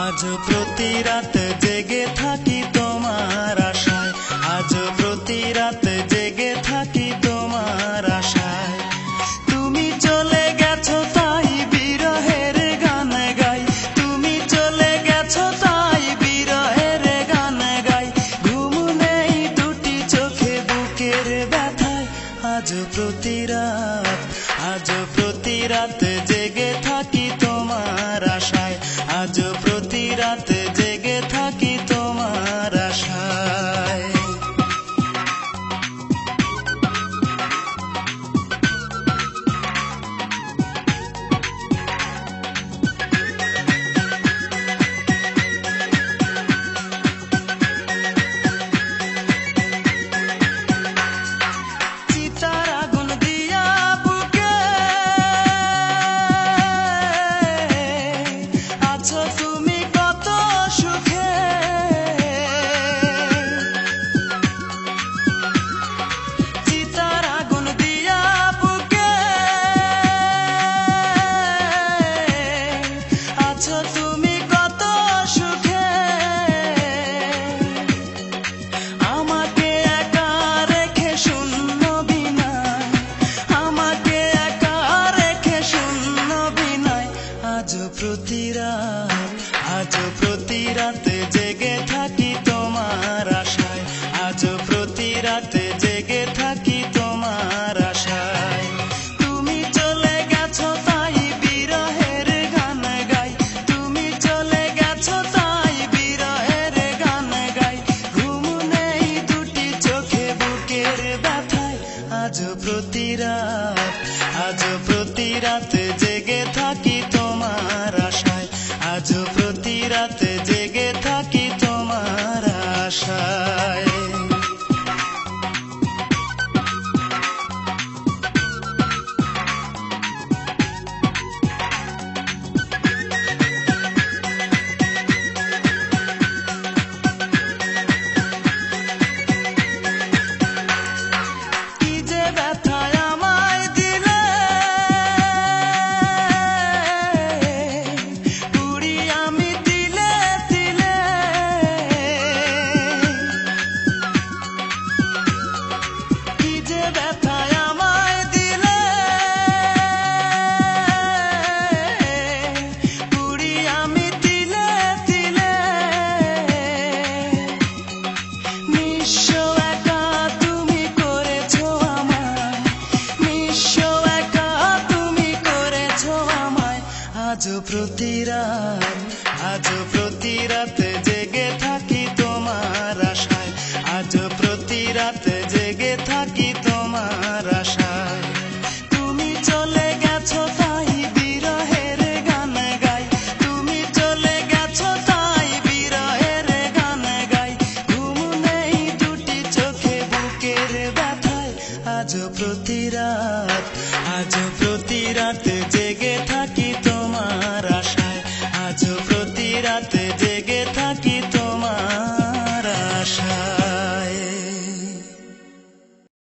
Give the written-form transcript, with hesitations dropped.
আজ প্রতি রাত জেগে থাকি তোমার আশায়, আজ প্রতি রাত জেগে থাকি তোমার আশায়। তুমি চলে গেছো তাই বিরহের গান গাই, তুমি চলে গেছো তাই বিরহের গান গাই। ঘুম নেই দুটি চোখে বুকের ব্যথায়, আজ প্রতি রাত, আজ প্রতি রাত জেগে থাকি তোমার আশায়, আজ প্রতি রাত জেগে থাকি তোমার আশায়। চিতার আগুন দিয়া বুকে আছো তুমি কত সুখে, চিতার আগুন দিয়া বুকে আছো তুমি কত সুখে। আমাকে একা রেখে শূন্য বিনায়, আমাকে একা রেখে শূন্য বিনায়। আজ প্রতি রাত, আজ প্রতি রাতে জেগে থাকি তোমার আশায়, আজ প্রতি রাতে জেগে থাকি তোমার আশায়। তুমি চলে গেছো তাই বিরহের গান গাই, তুমি চলে গেছো তাই বিরহের গান গাই। ঘুম নেই দুটি চোখে বুকের ব্যথায়, আজ প্রতি রাত, আজ প্রতি রাতে জেগে থাকি তোমার আশায়, আজ প্রতি রাতে জেগে থাকি তোমার আশায়। কি যে ব্যথায় আমায় দিলে, পুরি আমি তিলে তিলে। কি যে ব্যথায় আমায় দিলে, পুরি আমি তিলে তিলে। নিঃস্ব একা তুমি করেছো আমায়, নিঃস্ব একা তুমি করেছো আমায়। আজ প্রতি রাত, আজ প্রতি রাতে জেগে থাকি তোমার আশায়, আজ প্রতি রাতে জেগে থাকি তোমার আশায়। তুমি চলে গেছো তাই বিরহের গান গাই, তুমি চলে গেছো তাই বিরহের গান গাই। ঘুম নেই দুটি চোখে বুকের ব্যথায়, আজ প্রতি রাত, আজ প্রতি রাত জেগে থাকি তোমার